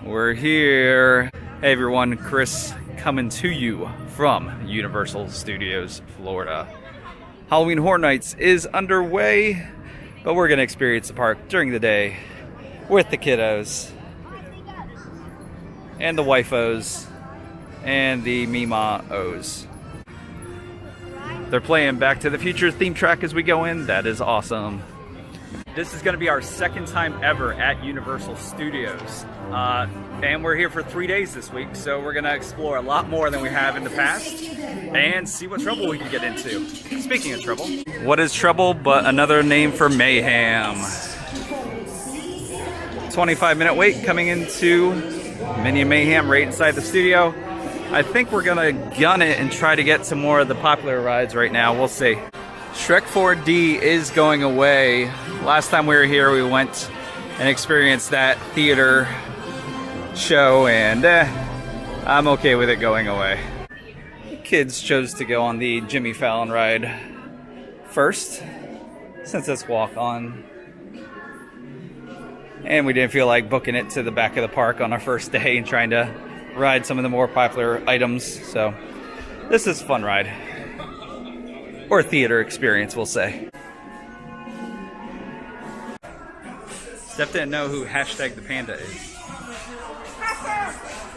We're here. Hey everyone, Chris coming to you from Universal Studios, Florida. Halloween Horror Nights is underway, but we're going to experience the park during the day with the kiddos and the wifos and the Mima-os. They're playing Back to the Future theme track as we go in. That is awesome. This is going to be our second time ever at Universal Studios. And we're here for 3 days this week, so we're going to explore a lot more than we have in the past and see what trouble we can get into. Speaking of trouble, what is trouble but another name for Mayhem? 25-minute wait coming into Minion Mayhem right inside the studio. I think we're going to gun it and try to get some more of the popular rides right now. We'll see. Shrek 4D is going away. Last time we were here, we went and experienced that theater show, and I'm okay with it going away. The kids chose to go on the Jimmy Fallon ride first, since it's walk-on. And we didn't feel like booking it to the back of the park on our first day and trying to ride some of the more popular items. So this is a fun ride. Or theater experience, we'll say. Steph didn't know who Hashtag the Panda is.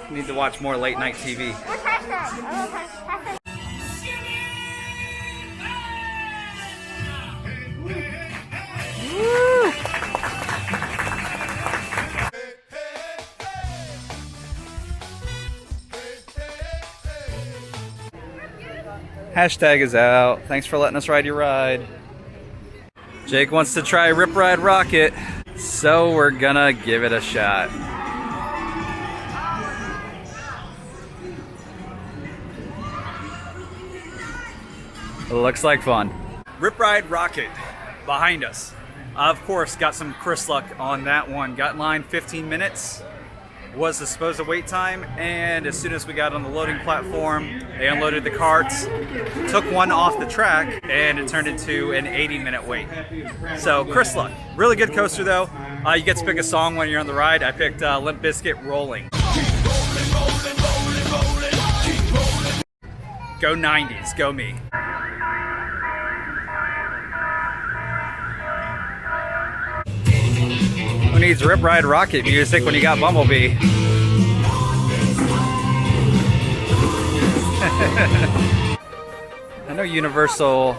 Need to watch more late night TV. Woo! Hashtag is out. Thanks for letting us ride your ride. Jake wants to try Rip Ride Rocket, so we're gonna give it a shot. It looks like fun. Rip Ride Rocket behind us. Of course, got some Chris luck on that one. Got in line 15 minutes. Was the supposed wait time, and as soon as we got on the loading platform, they unloaded the carts, took one off the track, and it turned into an 80-minute wait. So, Chris luck. Really good coaster, though. You get to pick a song when you're on the ride. I picked Limp Bizkit, Rolling. Go 90s, go me. Who needs Rip Ride Rocket music when you got Bumblebee? I know Universal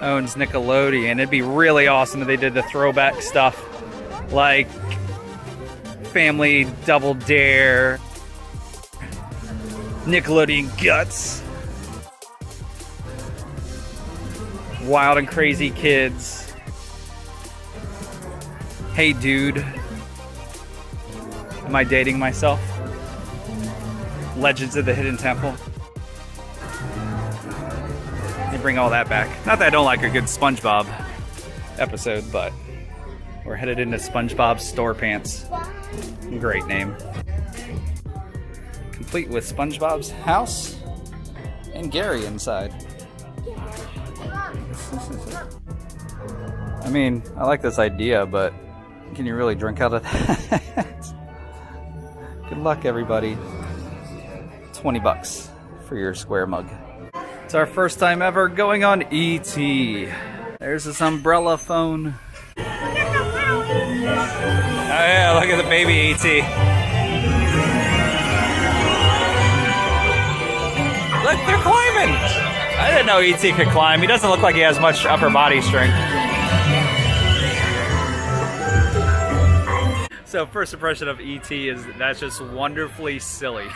owns Nickelodeon. It'd be really awesome if they did the throwback stuff like Family Double Dare, Nickelodeon Guts, Wild and Crazy Kids, Hey Dude, Am I Dating Myself? Legends of the Hidden Temple. They bring all that back. Not that I don't like a good SpongeBob episode, but we're headed into SpongeBob Store Pants. Great name. Complete with SpongeBob's house and Gary inside. I mean, I like this idea, but can you really drink out of that? Good luck, everybody. 20 bucks for your square mug. It's our first time ever going on E.T. There's this umbrella phone. Oh yeah, look at the baby E.T. Look, they're climbing! I didn't know E.T. could climb. He doesn't look like he has much upper body strength. So first impression of E.T. is that's just wonderfully silly.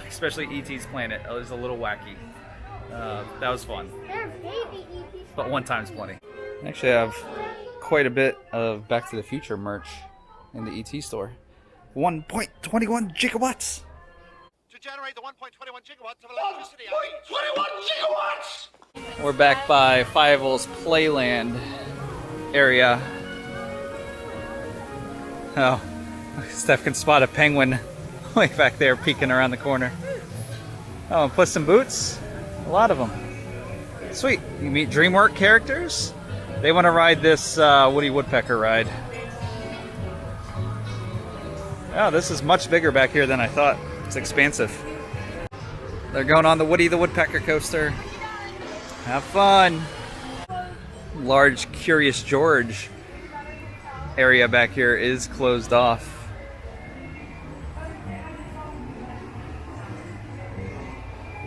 Especially E.T.'s planet. It was a little wacky. That was fun. But one time's plenty. Actually, I have quite a bit of Back to the Future merch in the ET store. 1.21 gigawatts! To generate the 1.21 gigawatts of electricity. 1.21 gigawatts! We're back by Fievel's Playland area. Oh, Steph can spot a penguin way back there peeking around the corner. Oh, and Puss in Boots? A lot of them. Sweet. You meet DreamWorks characters. They want to ride this Woody Woodpecker ride. Oh, this is much bigger back here than I thought. It's expansive. They're going on the Woody the Woodpecker coaster. Have fun. Large Curious George area back here is closed off.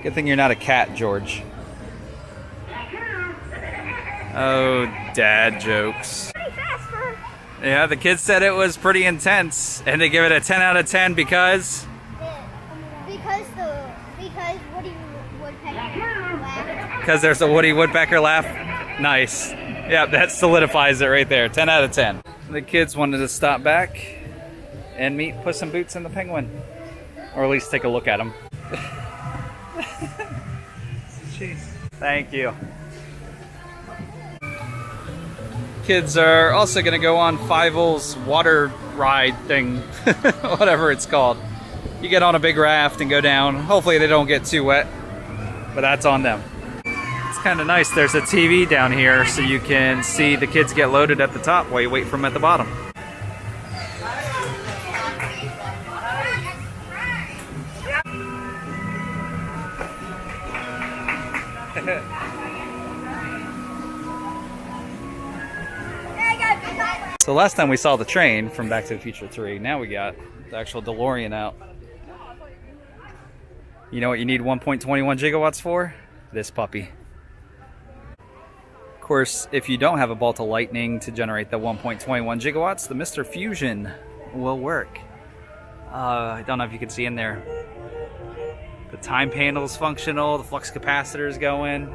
Good thing you're not a cat, George. Oh, dad jokes. Yeah, the kids said it was pretty intense, and they give it a 10 out of 10 because Woody Woodpecker laughed. Because there's a Woody Woodpecker laugh. Nice. Yeah, that solidifies it right there. 10 out of 10. The kids wanted to stop back and meet Puss in Boots and the Penguin, or at least take a look at them. Jeez. Thank you. Kids are also going to go on Fievel's water ride thing, whatever it's called. You get on a big raft and go down. Hopefully they don't get too wet, but that's on them. It's kind of nice. There's a TV down here so you can see the kids get loaded at the top while you wait for them at the bottom. So last time we saw the train from Back to the Future 3, now we got the actual DeLorean out. You know what you need 1.21 gigawatts for? This puppy. Of course, if you don't have a bolt of lightning to generate the 1.21 gigawatts, the Mr. Fusion will work. I don't know if you can see in there. The time panel's functional, the flux capacitor's going.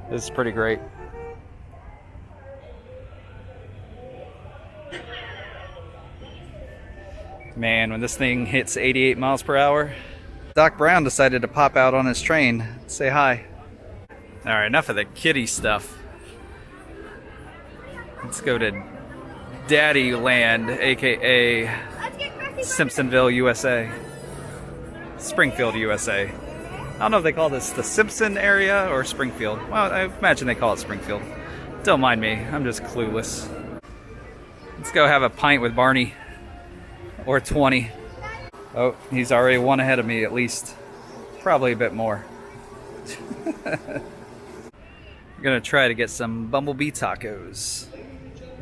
This is pretty great. Man, when this thing hits 88 miles per hour, Doc Brown decided to pop out on his train. Say hi. Alright, enough of the kiddie stuff. Let's go to Daddy Land, aka Simpsonville, USA. Springfield, USA. I don't know if they call this the Simpson area or Springfield. Well, I imagine they call it Springfield. Don't mind me, I'm just clueless. Let's go have a pint with Barney. Or 20. Oh, he's already one ahead of me at least. Probably a bit more. We're gonna try to get some bumblebee tacos.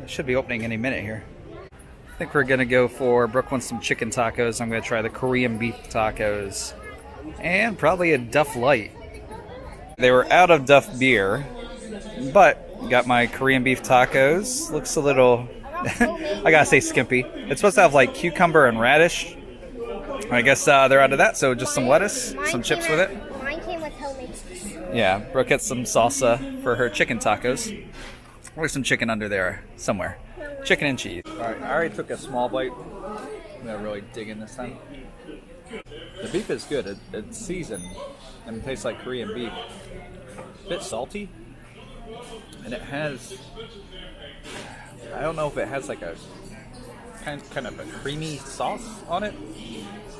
It should be opening any minute here. I think we're gonna go for Brooke wants some chicken tacos. I'm gonna try the Korean beef tacos. And probably a Duff Light. They were out of Duff beer, but got my Korean beef tacos. Looks a little I gotta say skimpy. It's supposed to have like cucumber and radish. I guess they're out of that, so just some lettuce, some chips with it. Mine came with homemade sauce. Yeah, Brooke had some salsa for her chicken tacos. There's some chicken under there somewhere. Chicken and cheese. Alright, I already took a small bite. I'm gonna really dig in this time. The beef is good. It's seasoned and it tastes like Korean beef. A bit salty. And it has... I don't know if it has like a kind of a creamy sauce on it.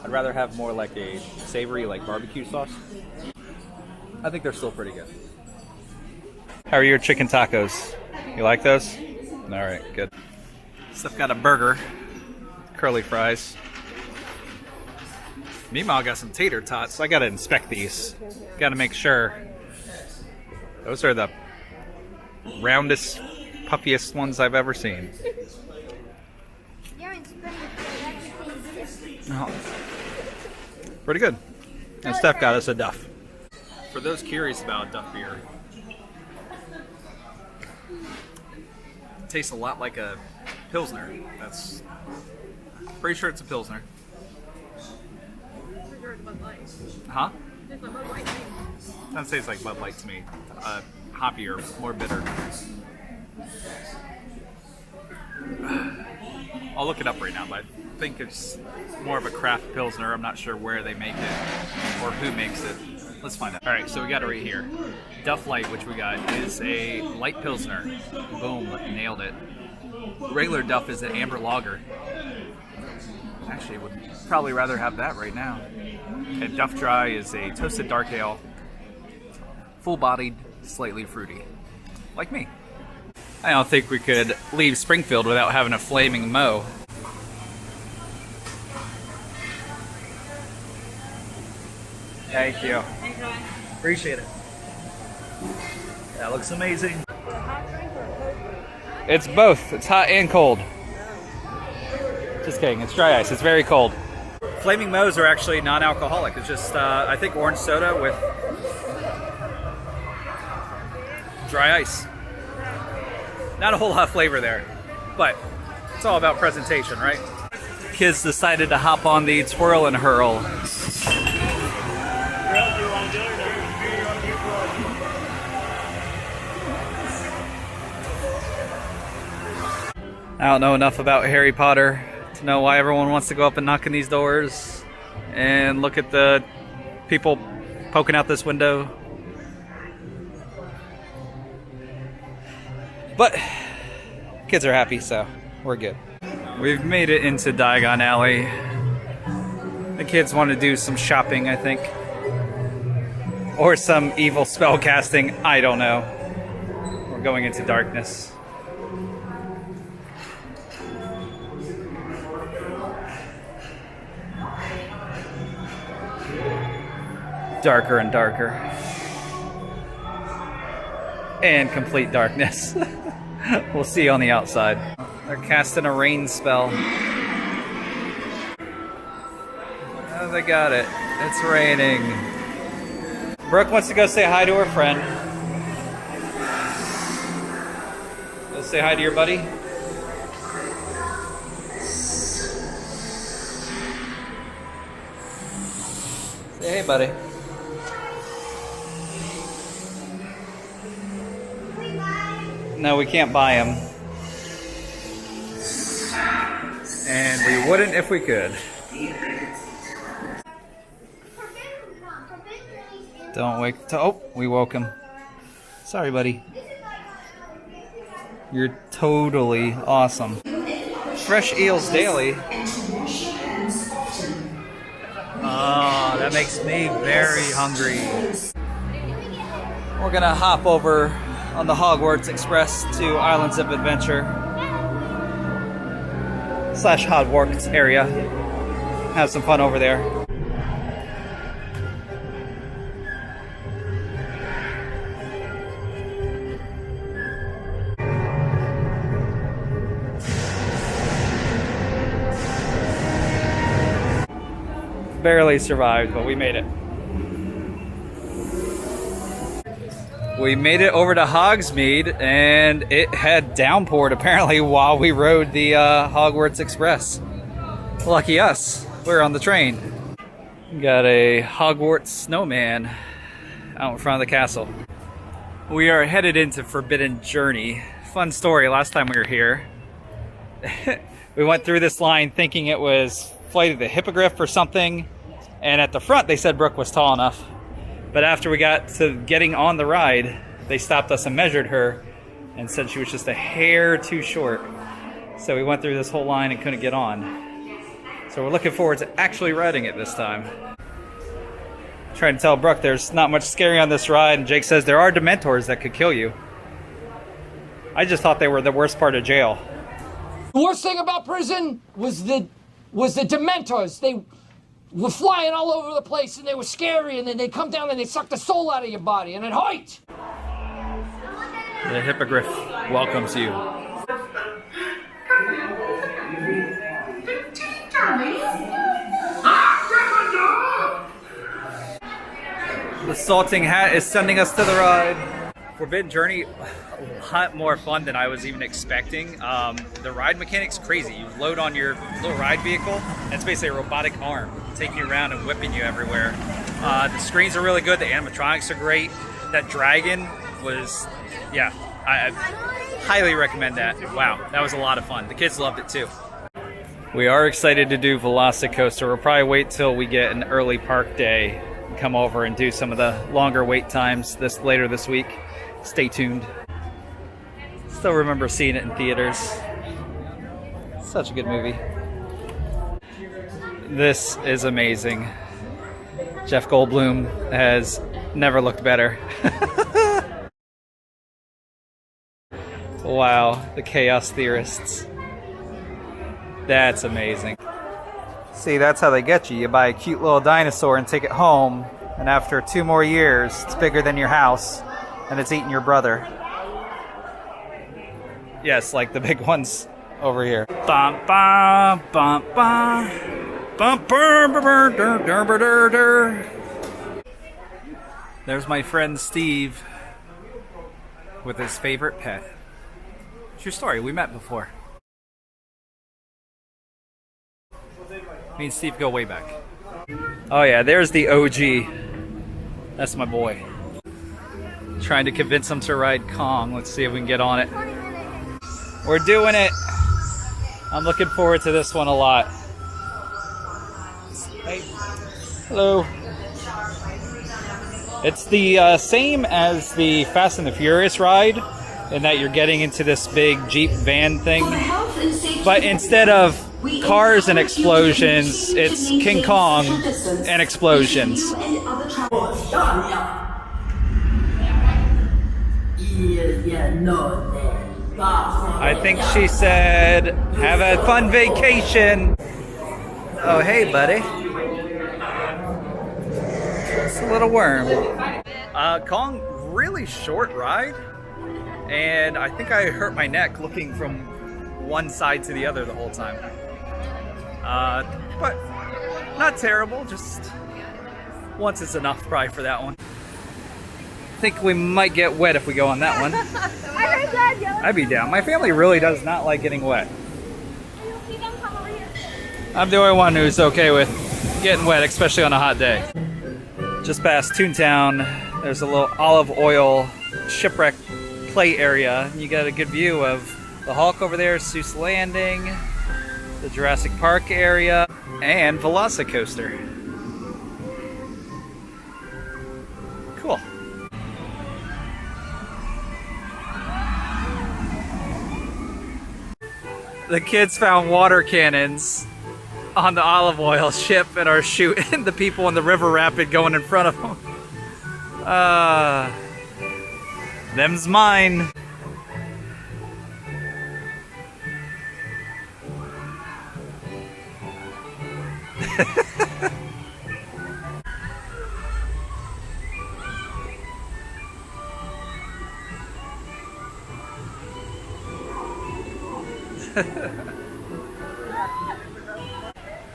I'd rather have more like a savory like barbecue sauce. I think they're still pretty good. How are your chicken tacos? You like those? Alright, good. Stuff got a burger. Curly fries. Meemaw got some tater tots. So I gotta inspect these. Gotta make sure. Those are the roundest, puffiest ones I've ever seen. Oh. Pretty good. And Steph got us a Duff. For those curious about Duff beer, it tastes a lot like a Pilsner. That's pretty sure it's a Pilsner. Huh? That tastes like Bud Light to me. Hoppier, more bitter. I'll look it up right now, but I think it's more of a craft Pilsner. I'm not sure where they make it or who makes it. Let's find out. Alright, so we got it right here. Duff Light, which we got, is a light Pilsner. Boom, nailed it. Regular Duff is an amber lager. Actually, would probably rather have that right now. And Duff Dry is a toasted dark ale. Full-bodied, slightly fruity. Like me. I don't think we could leave Springfield without having a flaming mo. Thank you. Appreciate it. That looks amazing. It's both. It's hot and cold. Just kidding. It's dry ice. It's very cold. Flaming Moe's are actually non-alcoholic. It's just, I think, orange soda with dry ice. Not a whole lot of flavor there, but it's all about presentation, right? Kids decided to hop on the twirl and hurl. I don't know enough about Harry Potter to know why everyone wants to go up and knock on these doors and look at the people poking out this window. But kids are happy, so we're good. We've made it into Diagon Alley. The kids want to do some shopping, I think. Or some evil spell casting, I don't know. We're going into darkness. Darker and darker. And complete darkness. We'll see you on the outside. They're casting a rain spell. Oh, they got it. It's raining. Brooke wants to go say hi to her friend. Go say hi to your buddy. Say hey, buddy. No, we can't buy them. And we wouldn't if we could. Don't wake. Oh, we woke him. Sorry, buddy. You're totally awesome. Fresh eels daily. Oh, that makes me very hungry. We're gonna hop over on the Hogwarts Express to Islands of Adventure / Hogwarts area. Have some fun over there. Barely survived, but we made it. We made it over to Hogsmeade, and it had downpoured apparently while we rode the Hogwarts Express. Lucky us, we're on the train. Got a Hogwarts snowman out in front of the castle. We are headed into Forbidden Journey. Fun story, last time we were here, we went through this line thinking it was Flight of the Hippogriff or something, and at the front they said Brooke was tall enough. But after we got to getting on the ride, they stopped us and measured her and said she was just a hair too short. So we went through this whole line and couldn't get on. So we're looking forward to actually riding it this time. Trying to tell Brooke there's not much scary on this ride, and Jake says there are Dementors that could kill you. I just thought they were the worst part of jail. The worst thing about prison was the Dementors. They were flying all over the place, and they were scary, and then they'd come down and they'd suck the soul out of your body, and it hurt! The Hippogriff welcomes you. The Salting Hat is sending us to the ride. Forbidden Journey, a lot more fun than I was even expecting. The ride mechanic's crazy. You load on your little ride vehicle, and it's basically a robotic arm taking you around and whipping you everywhere. The screens are really good. The animatronics are great. That dragon was, yeah, I highly recommend that. Wow, that was a lot of fun. The kids loved it too. We are excited to do Velocicoaster. We'll probably wait till we get an early park day and come over and do some of the longer wait times later this week. Stay tuned. Still remember seeing it in theaters. Such a good movie. This is amazing. Jeff Goldblum has never looked better. Wow, the chaos theorists. That's amazing. See, that's how they get you. You buy a cute little dinosaur and take it home, And after 2 more years, it's bigger than your house, and it's eating your brother. Yes, like the big ones over here. Bum, bum, bum, bum. Bum, bum, bum, bum, dur, dur, dur, dur, dur. There's my friend Steve with his favorite pet. True story, we met before. Me and Steve go way back. Oh yeah, there's the OG. That's my boy. Trying to convince him to ride Kong. Let's see if we can get on it. We're doing it. I'm looking forward to this one a lot. Hey. Hello. It's the same as the Fast and the Furious ride, in that you're getting into this big Jeep van thing. But instead of cars and explosions, it's King Kong and explosions. I think she said, have a fun vacation. Oh, hey, buddy. It's a little worm. Kong, really short ride. And I think I hurt my neck looking from one side to the other the whole time. But not terrible, just once is enough probably for that one. I think we might get wet if we go on that one. I'd be down. My family really does not like getting wet. I'm the only one who's okay with getting wet, especially on a hot day. Just past Toontown, there's a little olive oil shipwreck play area. You got a good view of the Hulk over there, Seuss Landing, the Jurassic Park area, and Velocicoaster. Cool. The kids found water cannons on the olive oil ship and are shooting the people in the river rapid going in front of them. Them's mine.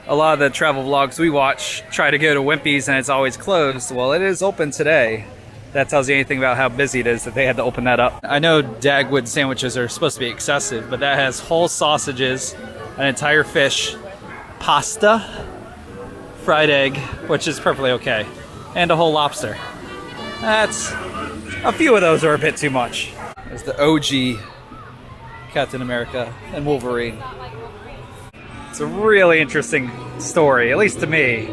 A lot of the travel vlogs we watch try to go to Wimpy's and it's always closed. Well, it is open today. That tells you anything about how busy it is that they had to open that up. I know Dagwood sandwiches are supposed to be excessive, but that has whole sausages, an entire fish, pasta, fried egg, which is perfectly okay, and a whole lobster. That's, a few of those are a bit too much. There's the OG Captain America and Wolverine. It's a really interesting story, at least to me,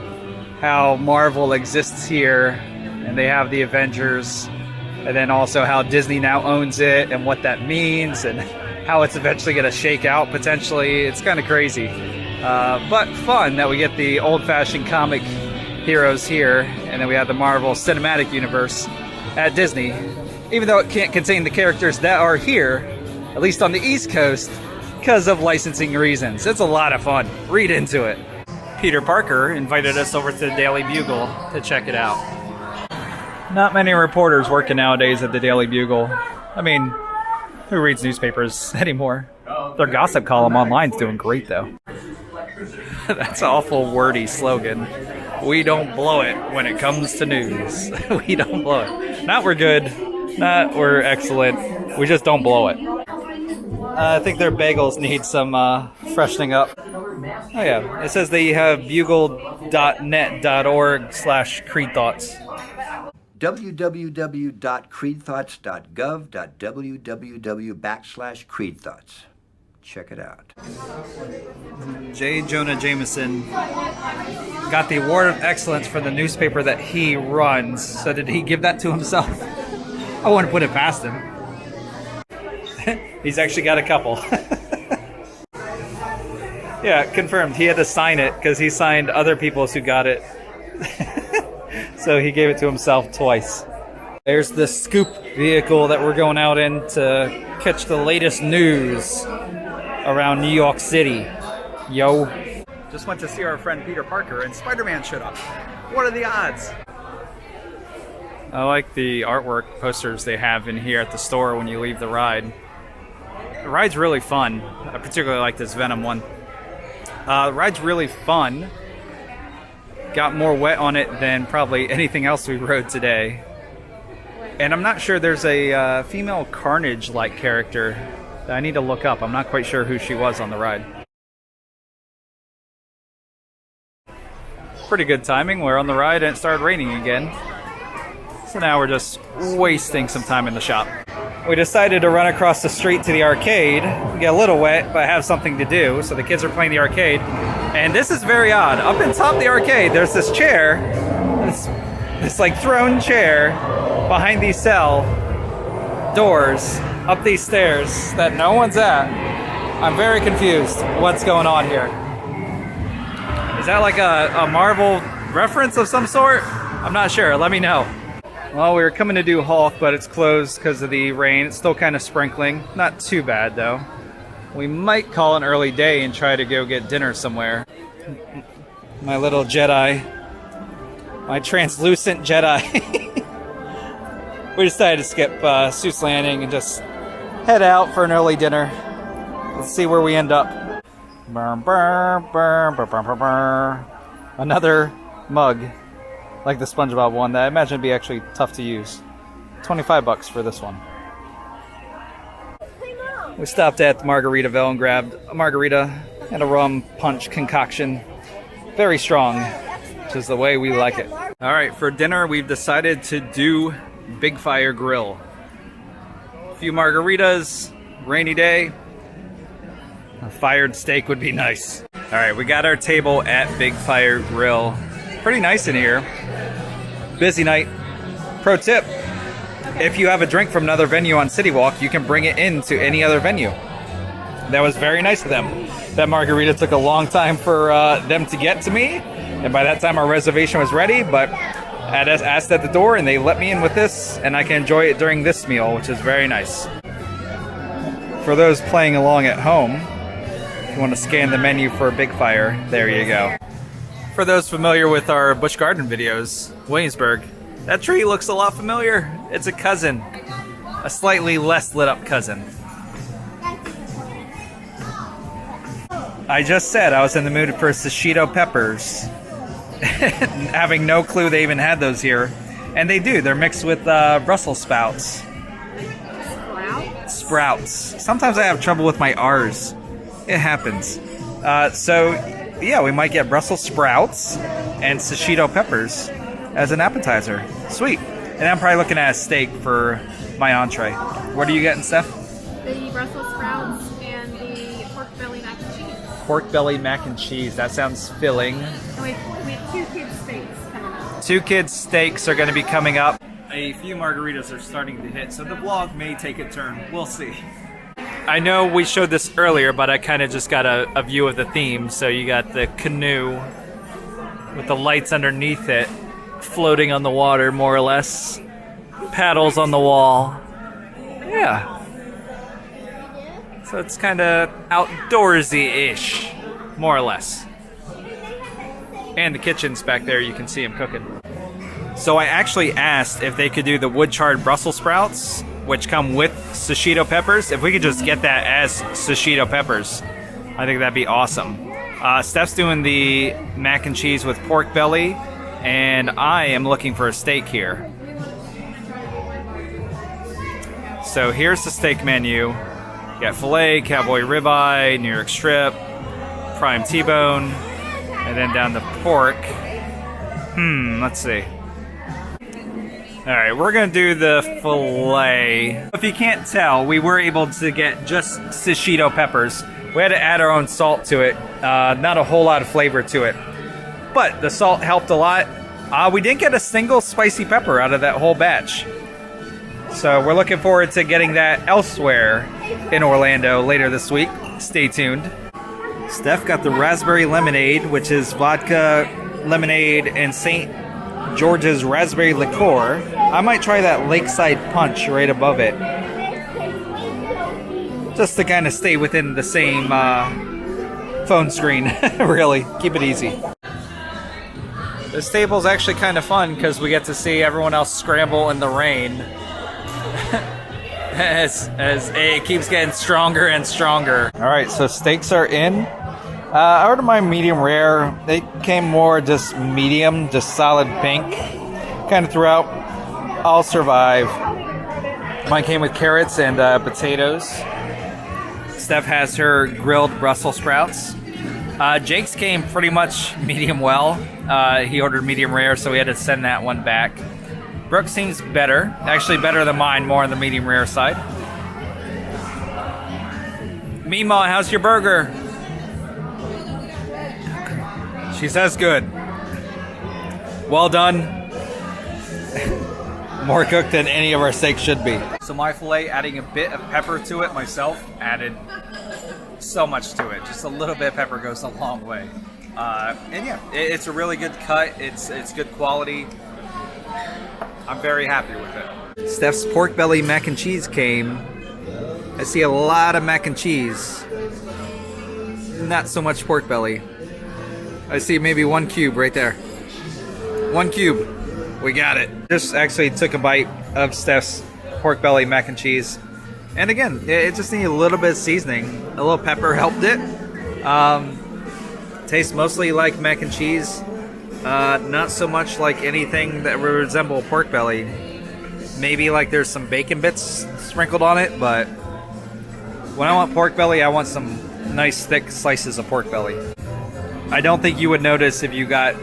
how Marvel exists here and they have the Avengers, and then also how Disney now owns it and what that means and how it's eventually going to shake out potentially. It's kind of crazy, but fun that we get the old-fashioned comic heroes here, and then we have the Marvel Cinematic Universe at Disney, even though it can't contain the characters that are here, at least on the East Coast, because of licensing reasons. It's a lot of fun. Read into it. Peter Parker invited us over to the Daily Bugle to check it out. Not many reporters working nowadays at the Daily Bugle. I mean, who reads newspapers anymore? Their gossip column online's doing great, though. That's an awful wordy slogan. We don't blow it when it comes to news. We don't blow it. Not we're good, not we're excellent. We just don't blow it. I think their bagels need some freshening up. Oh yeah, it says they have bugle.net.org/creedthoughts. www.creedthoughts.gov.www/creedthoughts. Check it out. J. Jonah Jameson got the Award of Excellence for the newspaper that he runs. So did he give that to himself? I wouldn't put it past him. He's actually got a couple. Yeah, confirmed. He had to sign it because he signed other people's who got it. So he gave it to himself twice. There's the scoop vehicle that we're going out in to catch the latest news around New York City. Yo. Just went to see our friend Peter Parker and Spider-Man showed up. What are the odds? I like the artwork posters they have in here at the store when you leave the ride. The ride's really fun. I particularly like this Venom one. The ride's really fun. Got more wet on it than probably anything else we rode today. And I'm not sure, there's a female Carnage-like character that I need to look up. I'm not quite sure who she was on the ride. Pretty good timing. We're on the ride and it started raining again. So now we're just wasting some time in the shop. We decided to run across the street to the arcade. We get a little wet, but have something to do. So the kids are playing the arcade. And this is very odd. Up in top of the arcade, there's this chair. This like throne chair behind these cell doors, up these stairs that no one's at. I'm very confused what's going on here. Is that like a Marvel reference of some sort? I'm not sure. Let me know. Well, we were coming to do Hulk, but it's closed because of the rain. It's still kind of sprinkling. Not too bad, though. We might call an early day and try to go get dinner somewhere. My little Jedi. My translucent Jedi. We decided to skip Seuss Landing and just head out for an early dinner. Let's see where we end up. Another mug. Like the SpongeBob one that I imagine would be actually tough to use. $25 for this one. We stopped at Margaritaville and grabbed a margarita and a rum punch concoction. Very strong, which is the way we like it. Alright, for dinner we've decided to do Big Fire Grill. A few margaritas, rainy day. A fired steak would be nice. Alright, we got our table at Big Fire Grill. Pretty nice in here. Busy night. Pro tip, if you have a drink from another venue on City Walk, you can bring it into any other venue. That was very nice of them. That margarita took a long time for them to get to me, and by that time our reservation was ready, but I just asked at the door and they let me in with this, and I can enjoy it during this meal, which is very nice. For those playing along at home, if you want to scan the menu for Big Fire, there you go. For those familiar with our Busch Garden videos, Williamsburg, that tree looks a lot familiar. It's a cousin. A slightly less lit up cousin. I just said I was in the mood for Shishito peppers. Having no clue they even had those here. And they do. They're mixed with Brussels sprouts. Sprouts. Sometimes I have trouble with my R's. It happens. Yeah, we might get Brussels sprouts and Shishito peppers as an appetizer. Sweet. And I'm probably looking at a steak for my entree. What are you getting, Steph? The Brussels sprouts and the pork belly mac and cheese. Pork belly mac and cheese. That sounds filling. And we have 2 kids' steaks coming up. 2 kids' steaks are going to be coming up. A few margaritas are starting to hit, so the vlog may take a turn. We'll see. I know we showed this earlier, but I kind of just got a view of the theme. So you got the canoe with the lights underneath it, floating on the water, more or less. Paddles on the wall. Yeah. So it's kind of outdoorsy-ish, more or less. And the kitchen's back there, you can see them cooking. So I actually asked if they could do the wood-charred Brussels sprouts, which come with Shishito peppers. If we could just get that as Shishito peppers, I think that'd be awesome. Steph's doing the mac and cheese with pork belly, and I am looking for a steak here. So here's the steak menu. You got filet, cowboy ribeye, New York strip, prime T-bone, and then down the pork. Let's see. Alright, we're going to do the filet. If you can't tell, we were able to get just Shishito peppers. We had to add our own salt to it. Not a whole lot of flavor to it. But the salt helped a lot. We didn't get a single spicy pepper out of that whole batch. So we're looking forward to getting that elsewhere in Orlando later this week. Stay tuned. Steph got the raspberry lemonade, which is vodka, lemonade, and St. George's raspberry liqueur. I might try that Lakeside Punch right above it. Just to kind of stay within the same phone screen, really. Keep it easy. This table's actually kind of fun because we get to see everyone else scramble in the rain as it keeps getting stronger and stronger. All right, so steaks are in. I ordered my medium rare. They came more just medium, just solid pink. Kind of throughout. I'll survive. Mine came with carrots and potatoes. Steph has her grilled Brussels sprouts. Jake's came pretty much medium well. He ordered medium rare, so we had to send that one back. Brooke seems better. Actually better than mine, more on the medium rare side. Mima, how's your burger? She says good. Well done. More cooked than any of our steaks should be. So my filet, adding a bit of pepper to it myself, added so much to it. Just a little bit of pepper goes a long way. And yeah, it's a really good cut. It's good quality. I'm very happy with it. Steph's pork belly mac and cheese came. I see a lot of mac and cheese. Not so much pork belly. I see maybe 1 cube right there. 1 cube. We got it. Just actually took a bite of Steph's pork belly mac and cheese. And again, it just needed a little bit of seasoning. A little pepper helped it. Tastes mostly like mac and cheese. Not so much like anything that would resemble pork belly. Maybe like there's some bacon bits sprinkled on it, but when I want pork belly, I want some nice thick slices of pork belly. I don't think you would notice if you got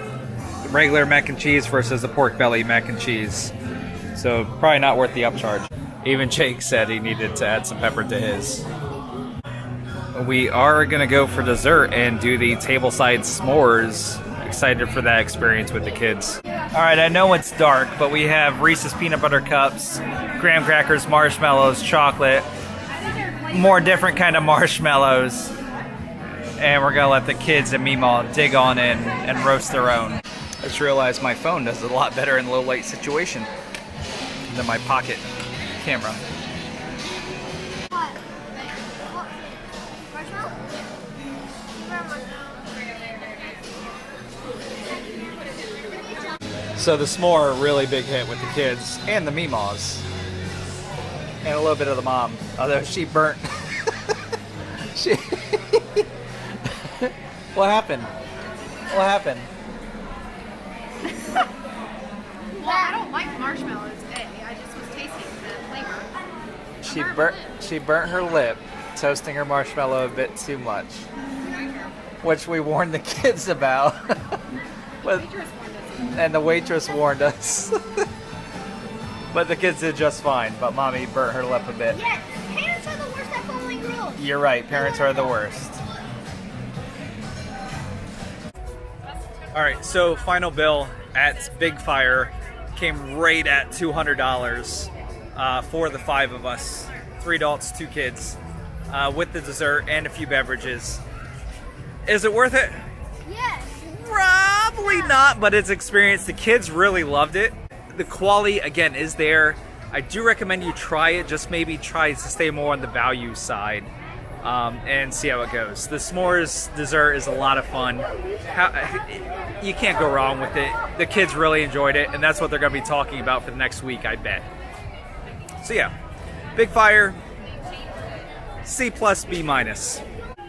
regular mac and cheese versus the pork belly mac and cheese. So probably not worth the upcharge. Even Jake said he needed to add some pepper to his. We are gonna go for dessert and do the tableside s'mores. Excited for that experience with the kids. All right, I know it's dark, but we have Reese's peanut butter cups, graham crackers, marshmallows, chocolate, more different kind of marshmallows. And we're gonna let the kids and Mima dig on in and roast their own. I just realized my phone does a lot better in low light situation than my pocket camera. So the s'more, really big hit with the kids and the Mimas. And a little bit of the mom, although she burnt. she. What happened? What happened? Well, I don't like marshmallows today. I just was tasting the flavor. She burnt her lip, toasting her marshmallow a bit too much, which we warned the kids about. And the waitress warned us. But the kids did just fine. But mommy burnt her lip a bit. Yes, parents are the worst at following rules. You're right. Parents are the worst. All right. So final bill at Big Fire came right at $200 for the 5 of us, 3 adults, 2 kids, with the dessert and a few beverages. Is it worth it? Yes. Probably not, but it's experience. The kids really loved it. The quality, again, is there. I do recommend you try it. Just maybe try to stay more on the value side and see how it goes. The s'mores dessert is a lot of fun. You can't go wrong with it. The kids really enjoyed it, and that's what they're going to be talking about for the next week, I bet. So yeah, Big Fire, C+, B-.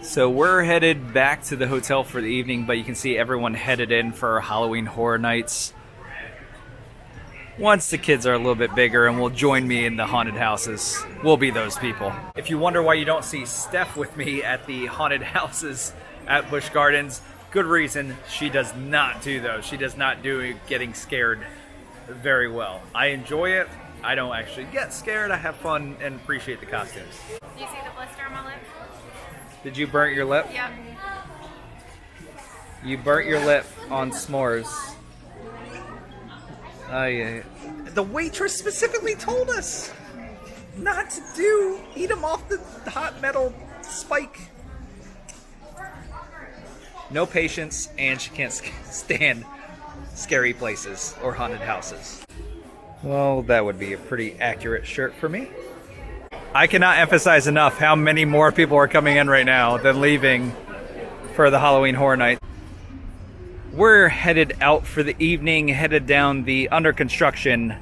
So we're headed back to the hotel for the evening, but you can see everyone headed in for Halloween Horror Nights. Once the kids are a little bit bigger and will join me in the haunted houses, we'll be those people. If you wonder why you don't see Steph with me at the haunted houses at Busch Gardens, good reason. She does not do those. She does not do getting scared very well. I enjoy it. I don't actually get scared. I have fun and appreciate the costumes. Do you see the blister on my lip? Did you burn your lip? Yep. You burnt your lip on s'mores. Oh yeah. The waitress specifically told us not to eat them off the hot metal spike. No patience, and she can't stand scary places or haunted houses. Well, that would be a pretty accurate shirt for me. I cannot emphasize enough how many more people are coming in right now than leaving for the Halloween Horror Night. we're headed out for the evening, headed down the under construction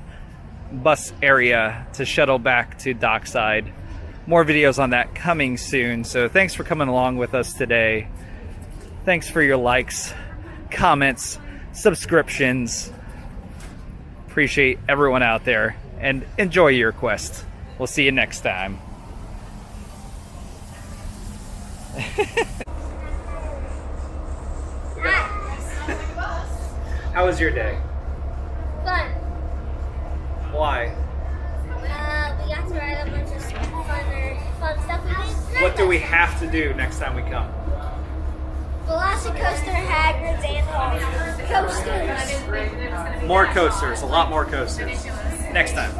bus area to shuttle back to dockside. More videos on that coming soon. So thanks for coming along with us today. Thanks for your likes, comments, subscriptions. Appreciate everyone out there, and enjoy your quest. We'll see you next time. How was your day? Fun. Why? We got to ride a bunch of fun stuff. What do we have to do next time we come? Velocicoaster, Hagrid's, and coasters. More coasters, a lot more coasters. Next time.